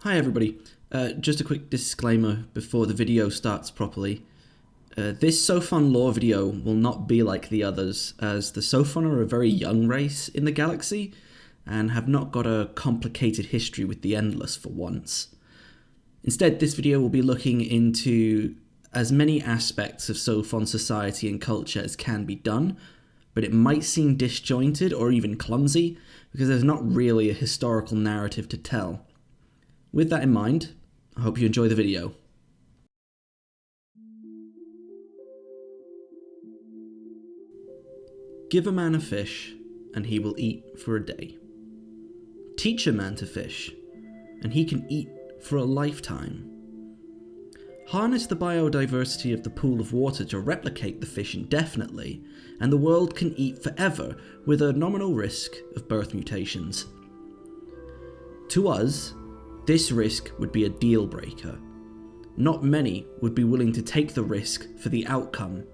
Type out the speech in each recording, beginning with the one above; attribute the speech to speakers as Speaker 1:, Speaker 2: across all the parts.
Speaker 1: Hi everybody, just a quick disclaimer before the video starts properly. This Sophon lore video will not be like the others, as the Sophon are a very young race in the galaxy, and have not got a complicated history with the Endless for once. Instead, this video will be looking into as many aspects of Sophon society and culture as can be done, but it might seem disjointed or even clumsy, because there's not really a historical narrative to tell. With that in mind, I hope you enjoy the video. Give a man a fish, and he will eat for a day. Teach a man to fish, and he can eat for a lifetime. Harness the biodiversity of the pool of water to replicate the fish indefinitely, and the world can eat forever with a nominal risk of birth mutations. To us, this risk would be a deal breaker. Not many would be willing to take the risk for the outcome,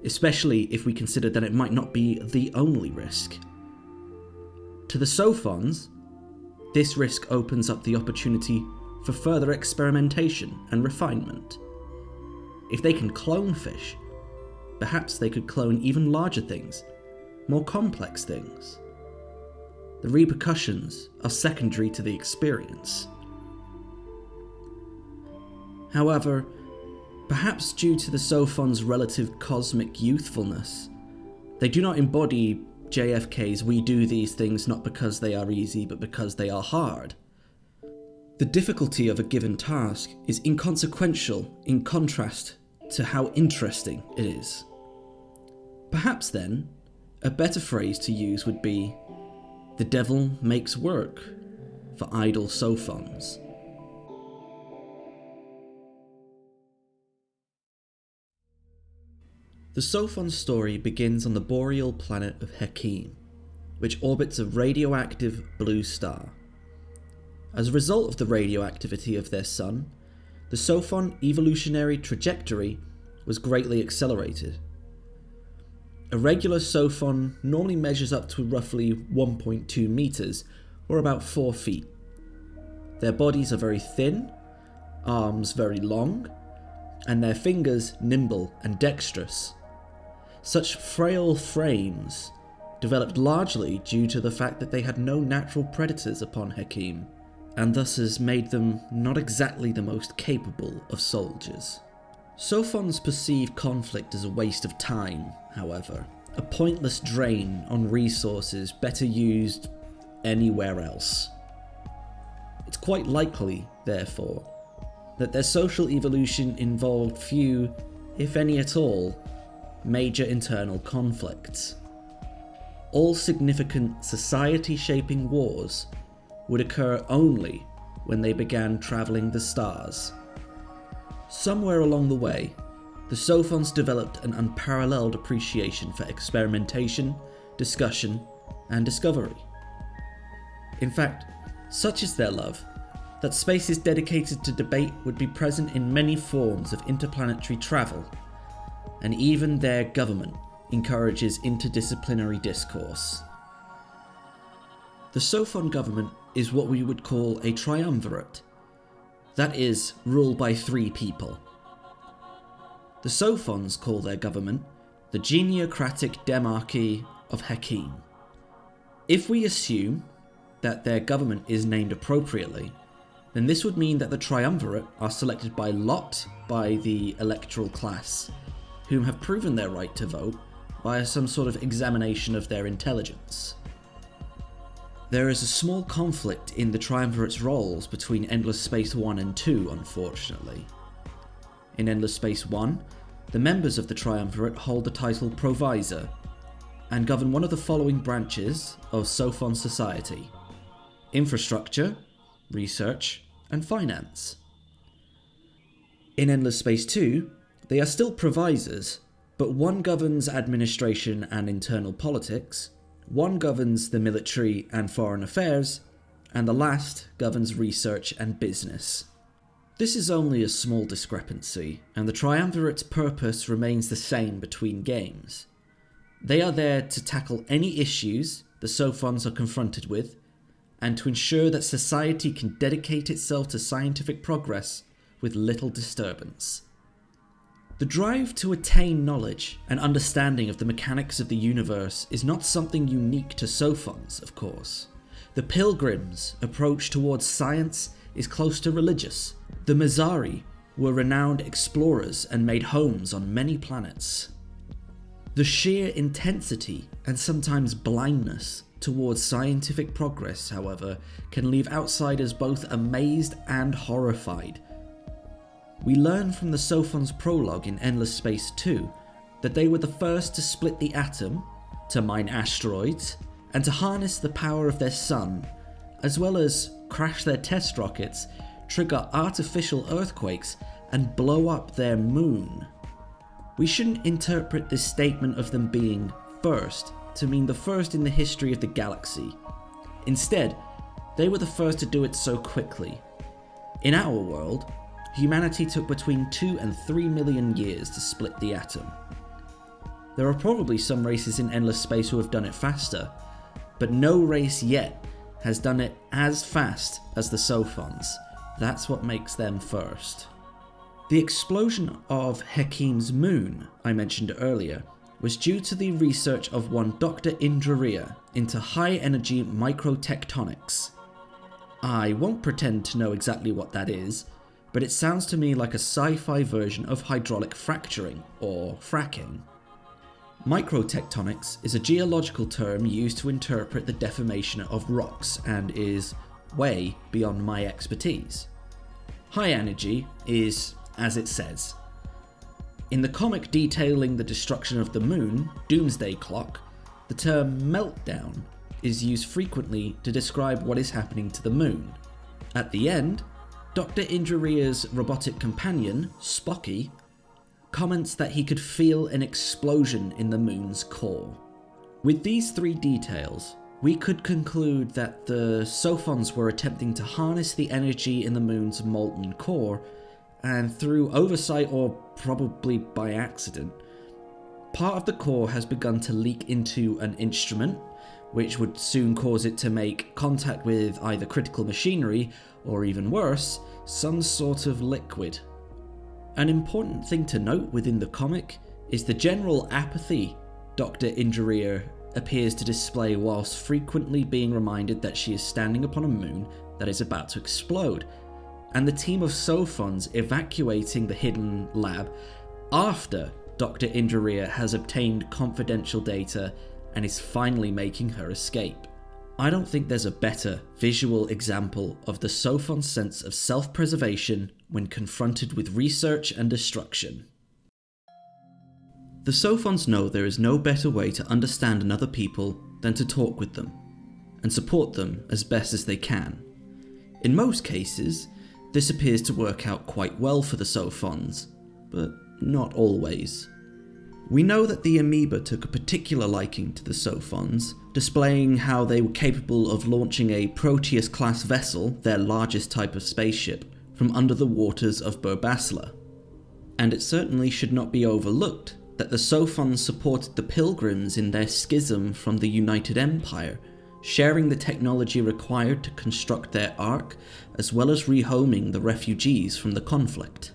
Speaker 1: especially if we consider that it might not be the only risk. To the Sophons, this risk opens up the opportunity for further experimentation and refinement. If they can clone fish, perhaps they could clone even larger things, more complex things. The repercussions are secondary to the experience. However, perhaps due to the Sophons' relative cosmic youthfulness, they do not embody JFK's "we do these things not because they are easy, but because they are hard." The difficulty of a given task is inconsequential in contrast to how interesting it is. Perhaps then, a better phrase to use would be, "The devil makes work for idle Sophons." The Sophon story begins on the boreal planet of Hekim, which orbits a radioactive blue star. As a result of the radioactivity of their sun, the Sophon evolutionary trajectory was greatly accelerated. A regular Sophon normally measures up to roughly 1.2 meters, or about 4 feet. Their bodies are very thin, arms very long, and their fingers nimble and dexterous. Such frail frames developed largely due to the fact that they had no natural predators upon Hekim, and thus has made them not exactly the most capable of soldiers. Sophons perceive conflict as a waste of time, however, a pointless drain on resources better used anywhere else. It's quite likely, therefore, that their social evolution involved few, if any at all, major internal conflicts. All significant society-shaping wars would occur only when they began travelling the stars. Somewhere along the way, the Sophons developed an unparalleled appreciation for experimentation, discussion, and discovery. In fact, such is their love, that spaces dedicated to debate would be present in many forms of interplanetary travel, and even their government encourages interdisciplinary discourse. The Sophon government is what we would call a triumvirate, that is, ruled by 3 people. The Sophons call their government the Geniocratic Demarchy of Hekim. If we assume that their government is named appropriately, then this would mean that the triumvirate are selected by lot by the electoral class, whom have proven their right to vote via some sort of examination of their intelligence. There is a small conflict in the triumvirate's roles between Endless Space 1 and 2, unfortunately. In Endless Space 1, the members of the triumvirate hold the title Provisor, and govern one of the following branches of Sophon society: infrastructure, research, and finance. In Endless Space 2, they are still provisors, but one governs administration and internal politics, one governs the military and foreign affairs, and the last governs research and business. This is only a small discrepancy, and the Triumvirate's purpose remains the same between games. They are there to tackle any issues the Sophons are confronted with, and to ensure that society can dedicate itself to scientific progress with little disturbance. The drive to attain knowledge and understanding of the mechanics of the universe is not something unique to Sophons, of course. The Pilgrims' approach towards science is close to religious. The Mizari were renowned explorers and made homes on many planets. The sheer intensity and sometimes blindness towards scientific progress, however, can leave outsiders both amazed and horrified. We learn from the Sophons prologue in Endless Space 2 that they were the first to split the atom, to mine asteroids, and to harness the power of their sun, as well as crash their test rockets, trigger artificial earthquakes, and blow up their moon. We shouldn't interpret this statement of them being first to mean the first in the history of the galaxy. Instead, they were the first to do it so quickly. In our world, humanity took between 2 and 3 million years to split the atom. There are probably some races in endless space who have done it faster, but no race yet has done it as fast as the Sophons. That's what makes them first. The explosion of Hekim's moon I mentioned earlier was due to the research of one Dr. Indraria into high-energy microtectonics. I won't pretend to know exactly what that is, but it sounds to me like a sci-fi version of hydraulic fracturing, or fracking. Microtectonics is a geological term used to interpret the deformation of rocks and is way beyond my expertise. High energy is as it says. In the comic detailing the destruction of the moon, Doomsday Clock, the term meltdown is used frequently to describe what is happening to the moon. At the end, Dr. Indraria's robotic companion, Spocky, comments that he could feel an explosion in the moon's core. With these three details, we could conclude that the Sophons were attempting to harness the energy in the moon's molten core, and through oversight or probably by accident, part of the core has begun to leak into an instrument, which would soon cause it to make contact with either critical machinery or, even worse, some sort of liquid. An important thing to note within the comic is the general apathy Dr. Indraria appears to display whilst frequently being reminded that she is standing upon a moon that is about to explode, and the team of Sophons evacuating the hidden lab after Dr. Indraria has obtained confidential data and is finally making her escape. I don't think there's a better visual example of the Sophons' sense of self-preservation when confronted with research and destruction. The Sophons know there is no better way to understand another people than to talk with them, and support them as best as they can. In most cases, this appears to work out quite well for the Sophons, but not always. We know that the amoeba took a particular liking to the Sophons, displaying how they were capable of launching a Proteus-class vessel, their largest type of spaceship, from under the waters of Burbasla. And it certainly should not be overlooked that the Sophons supported the Pilgrims in their schism from the United Empire, sharing the technology required to construct their Ark, as well as rehoming the refugees from the conflict.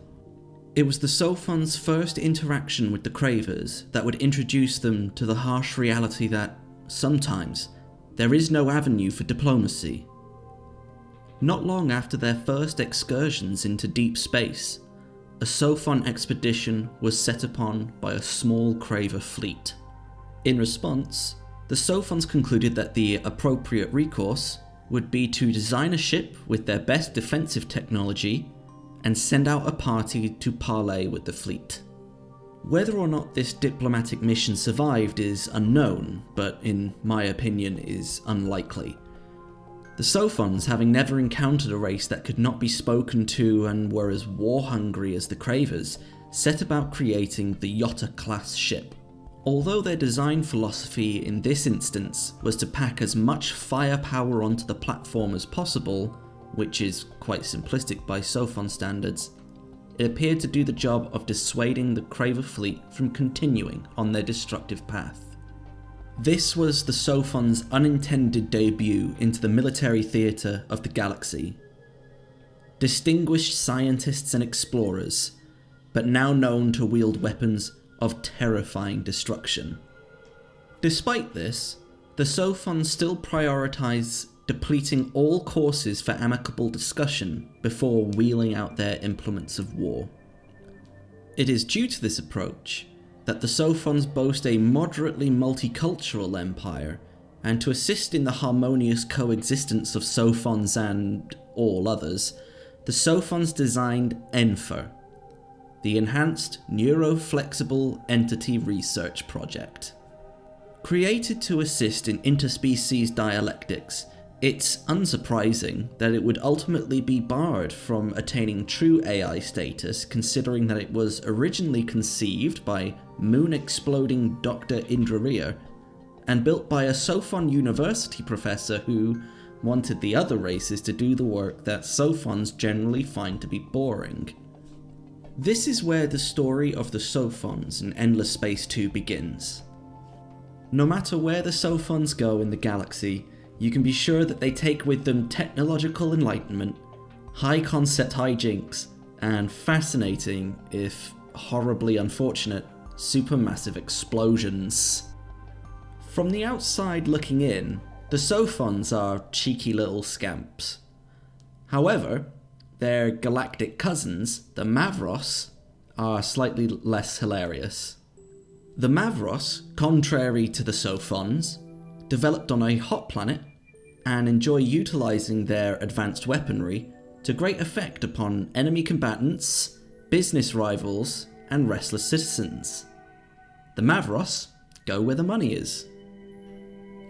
Speaker 1: It was the Sophons' first interaction with the Cravers that would introduce them to the harsh reality that, sometimes, there is no avenue for diplomacy. Not long after their first excursions into deep space, a Sophon expedition was set upon by a small Craver fleet. In response, the Sophons concluded that the appropriate recourse would be to design a ship with their best defensive technology and send out a party to parley with the fleet. Whether or not this diplomatic mission survived is unknown, but in my opinion is unlikely. The Sophons, having never encountered a race that could not be spoken to and were as war-hungry as the Cravers, set about creating the Yotta-class ship. Although their design philosophy in this instance was to pack as much firepower onto the platform as possible, which is quite simplistic by Sophon standards, it appeared to do the job of dissuading the Craver fleet from continuing on their destructive path. This was the Sophons' unintended debut into the military theatre of the galaxy. Distinguished scientists and explorers, but now known to wield weapons of terrifying destruction. Despite this, the Sophons still prioritize depleting all courses for amicable discussion before wheeling out their implements of war. It is due to this approach that the Sophons boast a moderately multicultural empire, and to assist in the harmonious coexistence of Sophons and all others, the Sophons designed ENFER, the Enhanced Neuroflexible Entity Research Project. Created to assist in interspecies dialectics, it's unsurprising that it would ultimately be barred from attaining true AI status, considering that it was originally conceived by moon-exploding Dr. Indrarir and built by a Sophon University professor who wanted the other races to do the work that Sophons generally find to be boring. This is where the story of the Sophons in Endless Space 2 begins. No matter where the Sophons go in the galaxy, you can be sure that they take with them technological enlightenment, high-concept hijinks, and fascinating, if horribly unfortunate, supermassive explosions. From the outside looking in, the Sophons are cheeky little scamps. However, their galactic cousins, the Mavros, are slightly less hilarious. The Mavros, contrary to the Sophons, developed on a hot planet and enjoy utilising their advanced weaponry to great effect upon enemy combatants, business rivals, and restless citizens. The Mavros go where the money is.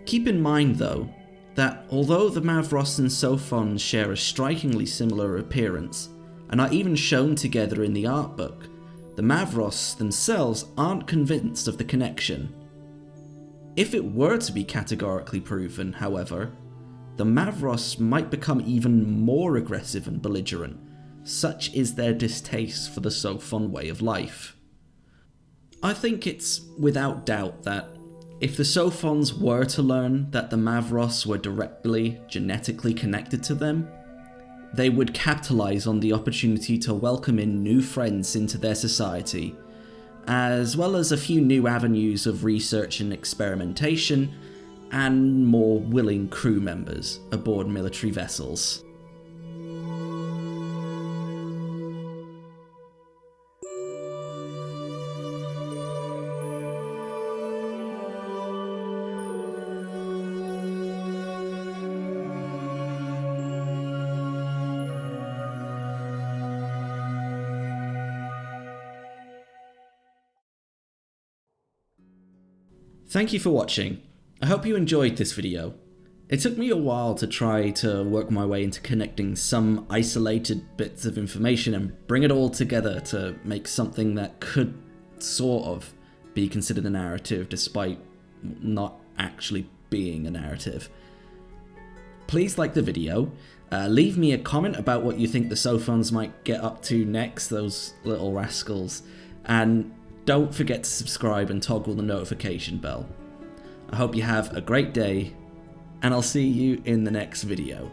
Speaker 1: Keep in mind though, that although the Mavros and Sophons share a strikingly similar appearance, and are even shown together in the art book, the Mavros themselves aren't convinced of the connection. If it were to be categorically proven, however, the Mavros might become even more aggressive and belligerent, such is their distaste for the Sophon way of life. I think it's without doubt that if the Sophons were to learn that the Mavros were directly genetically connected to them, they would capitalise on the opportunity to welcome in new friends into their society, as well as a few new avenues of research and experimentation, and more willing crew members aboard military vessels. Thank you for watching. I hope you enjoyed this video. It took me a while to try to work my way into connecting some isolated bits of information and bring it all together to make something that could sort of be considered a narrative despite not actually being a narrative. Please like the video, leave me a comment about what you think the Sophons might get up to next, those little rascals, and don't forget to subscribe and toggle the notification bell. I hope you have a great day, and I'll see you in the next video.